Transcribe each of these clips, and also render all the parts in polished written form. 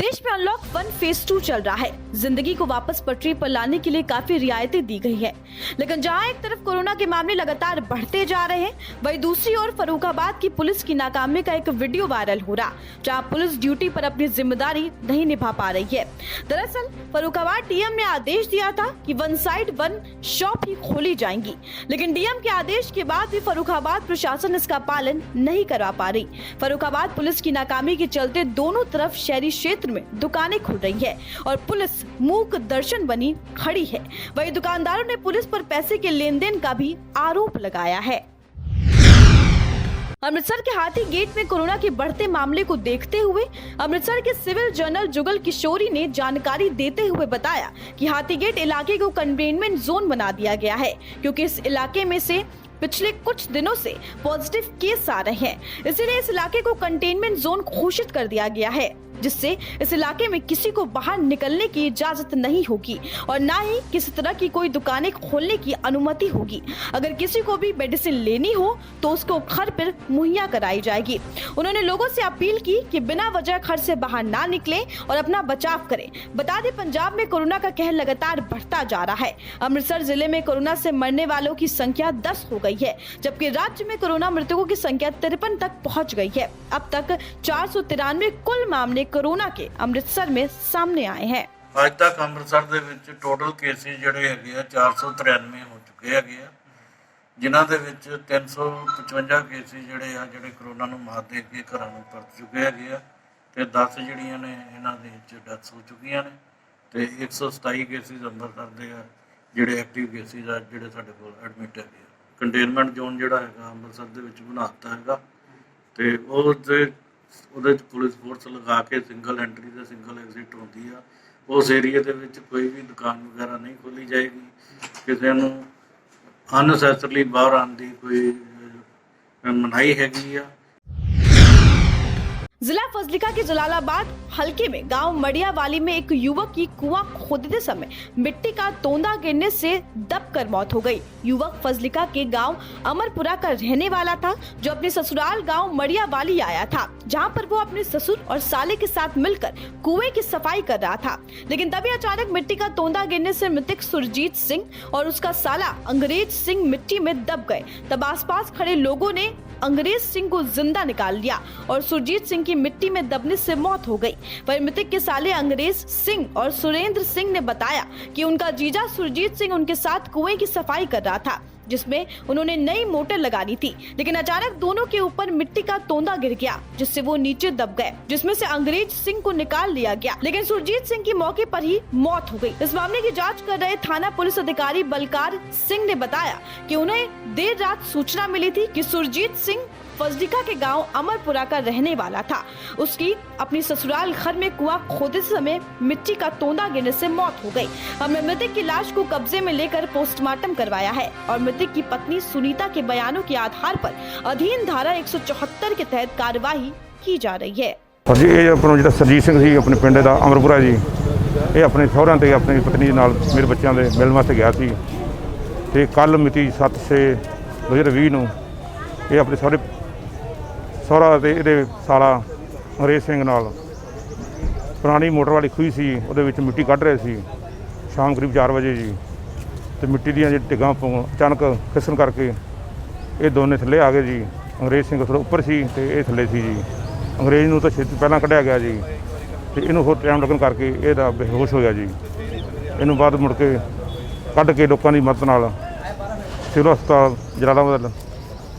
देश में unlock 1 phase 2 चल रहा है। जिंदगी को वापस पटरी पर लाने के लिए काफी रियायतें दी गई है, लेकिन जहां एक तरफ कोरोना के मामले लगातार बढ़ते जा रहे हैं, वहीं दूसरी ओर फर्रुखाबाद की पुलिस की नाकामी का एक वीडियो वायरल हो रहा, जहां पुलिस ड्यूटी पर अपनी जिम्मेदारी नहीं निभा पा रही है। दरअसल फर्रुखाबाद डीएम ने आदेश दिया था कि 1 साइड 1 शॉप ही खोली जाएंगी, लेकिन डीएम के आदेश के बाद भी फर्रुखाबाद प्रशासन इसका पालन नहीं करवा पा रही। फर्रुखाबाद पुलिस की नाकामी के चलते दोनों तरफ शहरी क्षेत्र में दुकानें खुल रही है और पुलिस मूक दर्शन बनी खड़ी है। वहीं दुकानदारों ने पुलिस पर पैसे के लेन देन का भी आरोप लगाया है। अमृतसर के हाथी गेट में कोरोना के बढ़ते मामले को देखते हुए अमृतसर के सिविल जर्नल जुगल किशोरी ने जानकारी देते हुए बताया कि हाथी गेट इलाके को कंटेनमेंट जोन बना दिया गया है, क्योंकि इस इलाके में से पिछले कुछ दिनों से पॉजिटिव केस आ रहे हैं। इसीलिए इस इलाके को कंटेनमेंट जोन घोषित कर दिया गया है, जिससे इस इलाके में किसी को बाहर निकलने की इजाजत नहीं होगी और न ही किसी तरह की कोई दुकानें खोलने की अनुमति होगी। अगर किसी को भी मेडिसिन लेनी हो तो उसको घर पर मुहैया कराई जाएगी। उन्होंने लोगों से अपील की कि बिना वजह घर से बाहर ना निकले और अपना बचाव करें। बता दें, पंजाब में कोरोना का कहर लगातार बढ़ता जा रहा है। अमृतसर जिले में कोरोना से मरने वालों की संख्या 10 हो गई है, जबकि राज्य में कोरोना मृतकों की संख्या 53 तक पहुँच गई है। अब तक 493 कुल मामले कोरोना के अमृतसर में सामने आए हैं। आज तक अमृतसर ਦੇ ਵਿੱਚ ਟੋਟਲ ਕੇਸਿਸ ਜਿਹੜੇ ਹੈਗੇ ਆ 493 ਹੋ ਚੁੱਕੇ ਹੈਗੇ ਆ, ਜਿਨ੍ਹਾਂ ਦੇ ਵਿੱਚ 355 ਕੇਸਿਸ ਜਿਹੜੇ ਕੋਰੋਨਾ ਨੂੰ ਮਾਤ ਦੇ ਕੇ ਘਰਾਂ ਨੂੰ ਪਰਤ ਚੁੱਕੇ ਹੈਗੇ ਆ ਤੇ 10 ਜਿਹੜੀਆਂ ਨੇ ਇਹਨਾਂ ਦੇ ਵਿੱਚ ਡੈਥਸ ਹੋ ਚੁੱਕੀਆਂ ਨੇ ਤੇ 127 ਕੇਸਿਸ ਅੰਦਰ ਕਰਦੇ ਆ ਜਿਹੜੇ ਐਕਟਿਵ ਕੇਸਿਸ ਆ ਜਿਹੜੇ ਸਾਡੇ ਕੋਲ ਐਡਮਿਟ ਹੈਗੇ ਆ। ਕੰਟੇਨਮੈਂਟ ਜ਼ੋਨ ਜਿਹੜਾ ਹੈਗਾ ਅੰਮ੍ਰਿਤਸਰ ਦੇ ਵਿੱਚ ਬਣਾਤਾ ਹੈਗਾ ਤੇ ਉਹਦੇ ਪੁਲਿਸ ਫੋਰਸ ਲਗਾ ਕੇ ਸਿੰਗਲ ਐਂਟਰੀ ਤੇ ਸਿੰਗਲ ਐਗਜ਼ਿਟ ਹੁੰਦੀ ਆ। ਉਸ ਏਰੀਆ ਦੇ ਵਿੱਚ ਕੋਈ ਵੀ ਦੁਕਾਨ ਵਗੈਰਾ ਨਹੀਂ ਖੋਲੀ ਜਾਏਗੀ, ਕਿਸੇ ਨੂੰ ਅਨਨੈਸੈਸਰਲੀ ਬਾਹਰ ਆਉਣ ਦੀ ਕੋਈ ਮਨਾਹੀ हैगी ਆ। जिला फजलिका के जलालाबाद हलके में गांव मड़ियावाली में एक युवक की कुआं खोदते समय मिट्टी का तोंदा गिरने से दबकर मौत हो गई। युवक फजलिका के गांव अमरपुरा का रहने वाला था, जो अपने ससुराल गांव मड़ियावाली आया था, जहां पर वो अपने ससुर और साले के साथ मिलकर कुएं की सफाई कर रहा था। लेकिन तभी अचानक मिट्टी का तोंदा गिरने से मृतक सुरजीत सिंह और उसका साला अंग्रेज सिंह मिट्टी में दब गए। तब आसपास खड़े लोगों ने अंग्रेज सिंह को जिंदा निकाल लिया और सुरजीत सिंह की मिट्टी में दबने से मौत हो गई। वहीं मृतक के साले अंग्रेज सिंह और सुरेंद्र सिंह ने बताया कि उनका जीजा सुरजीत सिंह उनके साथ कुएं की सफाई कर रहा था, जिसमें उन्होंने नई मोटर लगानी थी, लेकिन अचानक दोनों के ऊपर मिट्टी का तोंदा गिर गया, जिससे वो नीचे दब गए, जिसमें से अंग्रेज सिंह को निकाल लिया गया, लेकिन सुरजीत सिंह की मौके पर ही मौत हो गई। इस मामले की जांच कर रहे थाना पुलिस अधिकारी बलकार सिंह ने बताया कि उन्हें देर रात सूचना मिली थी कि सुरजीत सिंह फजलिका के गांव अमरपुरा का रहने वाला था। उसकी अपनी ससुराल घर में कुआं खोदते समय मिट्टी का तोंदा गिरने से मौत हो गई। हमने मृतक की लाश को कब्जे में लेकर पोस्टमार्टम करवाया है और मृतक की पत्नी सुनीता के बयानों के आधार पर अधीन धारा 174 के तहत कार्यवाही की जा रही है। जी ये अपना जो सरजीत सिंह सी अपने पिंड का अमरपुरा जी, ये अपने सहुरिਆਂ ਤੇ अपनी पत्नी ਦੇ ਨਾਲ ਮੇਰੇ ਬੱਚਿਆਂ ਦੇ ਮਿਲਣ ਵਾਸਤੇ ਗਿਆ ਸੀ ਤੇ ਕੱਲ ਮਿਤੀ 7/6/2020 ਨੂੰ ਇਹ ਆਪਣੇ ਸਹੁਰਾ ਤੇ ਇਹਦੇ ਸਾਲਾ ਅੰਗਰੇਜ਼ ਸਿੰਘ ਨਾਲ ਪੁਰਾਣੀ ਮੋਟਰ ਵਾਲੀ ਖੂਹੀ ਸੀ, ਉਹਦੇ ਵਿੱਚ ਮਿੱਟੀ ਕੱਢ ਰਹੇ ਸੀ ਸ਼ਾਮ ਕਰੀਬ 4 ਵਜੇ ਜੀ। ਤੇ ਮਿੱਟੀ ਦੀਆਂ ਜਿਹੜੀ ਡਿੱਗਾਂ ਅਚਾਨਕ ਖਿਸਣ ਕਰਕੇ ਇਹ ਦੋਨੇ ਥੱਲੇ ਆ ਗਏ ਜੀ। ਅੰਗਰੇਜ਼ ਸਿੰਘ ਥੋੜ੍ਹਾ ਉੱਪਰ ਸੀ ਤੇ ਇਹ ਥੱਲੇ ਸੀ ਜੀ। ਅੰਗਰੇਜ਼ ਨੂੰ ਤਾਂ ਛੇਤੀ ਪਹਿਲਾਂ ਕੱਢਿਆ ਗਿਆ ਜੀ ਤੇ ਇਹਨੂੰ ਹੋਰ ਟਾਈਮ ਲੱਗਣ ਕਰਕੇ ਇਹਦਾ ਬੇਹੋਸ਼ ਹੋਇਆ ਜੀ। ਇਹਨੂੰ ਬਾਅਦ ਮੁੜ ਕੇ ਕੱਢ ਕੇ ਲੋਕਾਂ ਦੀ ਮਦਦ ਨਾਲ ਸਿਵਲ ਹਸਪਤਾਲ ਜਲਾਲਾਬਾਦ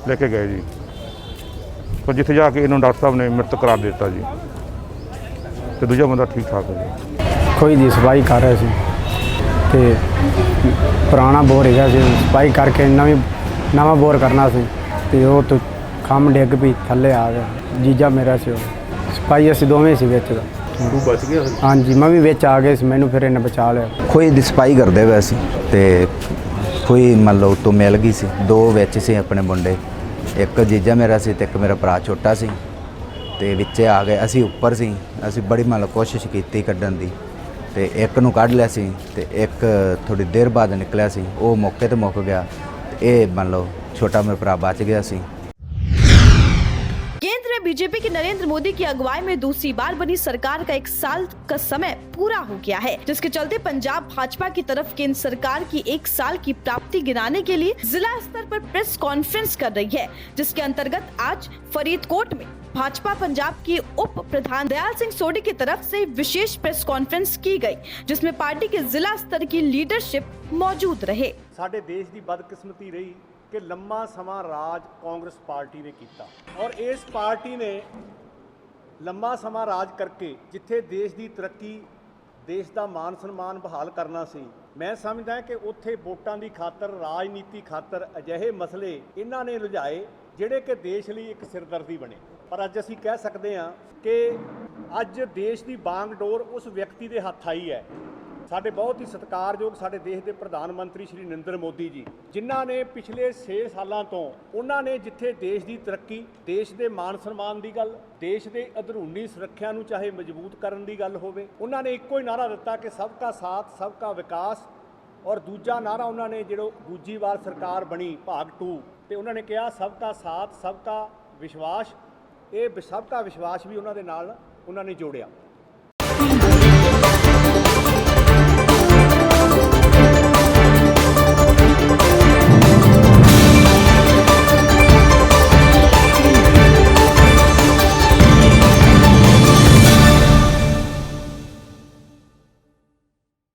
ਲੈ ਕੇ ਗਏ ਜੀ, पर जिथे जाके इन्होंने डॉक्टर साहब ने मृत करार दिता जी तो दूजा बंदा ठीक ठाक है जी। खोई दी सफाई कर रहे थे, पुराना बोर है सफाई करके नवा बोर करना सी ते वो तो खम डिग भी थले आ गया। जीजा मेरा से सफाई असी दोवें सी विच बच गया। हाँ जी, मैं भी विच आ गए, मैनू फिर इन्हें बचा लिया। खोई दी सफाई करते हुए सी ते खोई मान लो तो मिल गई सी, 2 विच सी अपने मुंडे, एक जीजा मेरा सी ते एक मेरा भरा छोटा सी ते विचे आ गए। असी उपर सी, असी बड़ी मान लो कोशिश की कड्ढण दी ते एक नूं कढ लिया सी ते एक थोड़ी देर बाद निकलिया सी, वो मौके ते मुक गया ते ये मान लो छोटा मेरा भरा बच गया सी। बीजेपी की नरेंद्र मोदी की अगुवाई में दूसरी बार बनी सरकार का 1 साल का समय पूरा हो गया है, जिसके चलते पंजाब भाजपा की तरफ केंद्र सरकार की 1 साल की प्राप्ति गिनाने के लिए जिला स्तर पर प्रेस कॉन्फ्रेंस कर रही है, जिसके अंतर्गत आज फरीदकोट में भाजपा पंजाब की उप प्रधान दयाल सिंह सोडी की तरफ से विशेष प्रेस कॉन्फ्रेंस की गई, जिसमें पार्टी के जिला स्तर की लीडरशिप मौजूद रहे। ਸਾਡੇ ਦੇਸ਼ ਦੀ ਬਦਕਿਸਮਤੀ ਰਹੀ ਕਿ ਲੰਮਾ ਸਮਾਂ ਰਾਜ ਕਾਂਗਰਸ ਪਾਰਟੀ ਨੇ ਕੀਤਾ ਔਰ ਇਸ ਪਾਰਟੀ ਨੇ ਲੰਮਾ ਸਮਾਂ ਰਾਜ ਕਰਕੇ ਜਿੱਥੇ ਦੇਸ਼ ਦੀ ਤਰੱਕੀ ਦੇਸ਼ ਦਾ ਮਾਨ ਸਨਮਾਨ ਬਹਾਲ ਕਰਨਾ ਸੀ, ਮੈਂ ਸਮਝਦਾ ਕਿ ਉੱਥੇ ਵੋਟਾਂ ਦੀ ਖਾਤਰ ਰਾਜਨੀਤੀ ਖਾਤਰ ਅਜਿਹੇ ਮਸਲੇ ਇਹਨਾਂ ਨੇ ਲੁਝਾਏ ਜਿਹੜੇ ਕਿ ਦੇਸ਼ ਲਈ ਇੱਕ ਸਿਰਦਰਦੀ ਬਣੇ। ਪਰ ਅੱਜ ਅਸੀਂ ਕਹਿ ਸਕਦੇ ਹਾਂ ਕਿ ਅੱਜ ਦੇਸ਼ ਦੀ ਬਾਗਡੋਰ ਉਸ ਵਿਅਕਤੀ ਦੇ ਹੱਥ ਆਈ ਹੈ, ਸਾਡੇ ਬਹੁਤ ਹੀ ਸਤਿਕਾਰਯੋਗ ਸਾਡੇ ਦੇਸ਼ ਦੇ ਪ੍ਰਧਾਨ ਮੰਤਰੀ ਸ਼੍ਰੀ ਨਰਿੰਦਰ ਮੋਦੀ ਜੀ, ਜਿਨ੍ਹਾਂ ਨੇ ਪਿਛਲੇ 6 ਸਾਲਾਂ ਤੋਂ ਉਹਨਾਂ ਨੇ ਜਿੱਥੇ ਦੇਸ਼ ਦੀ ਤਰੱਕੀ, ਦੇਸ਼ ਦੇ ਮਾਨ ਸਨਮਾਨ ਦੀ ਗੱਲ, ਦੇਸ਼ ਦੇ ਅੰਦਰੂਨੀ ਸੁਰੱਖਿਆ ਨੂੰ ਚਾਹੇ ਮਜ਼ਬੂਤ ਕਰਨ ਦੀ ਗੱਲ ਹੋਵੇ, ਉਹਨਾਂ ਨੇ ਇੱਕੋ ਹੀ ਨਾਅਰਾ ਦਿੱਤਾ ਕਿ ਸਭ ਕਾ ਸਾਥ ਸਭ ਕਾ ਵਿਕਾਸ। ਔਰ ਦੂਜਾ ਨਾਅਰਾ ਉਹਨਾਂ ਨੇ ਜਦੋਂ ਦੂਜੀ ਵਾਰ ਸਰਕਾਰ ਬਣੀ ਭਾਗ 2 ਤੇ ਉਹਨਾਂ ਨੇ ਕਿਹਾ ਸਭ ਕਾ ਸਾਥ ਸਭ ਕਾ ਵਿਸ਼ਵਾਸ। ਇਹ ਸਭ ਕਾ ਵਿਸ਼ਵਾਸ ਵੀ ਉਹਨਾਂ ਦੇ ਨਾਲ ਉਹਨਾਂ ਨੇ ਜੋੜਿਆ।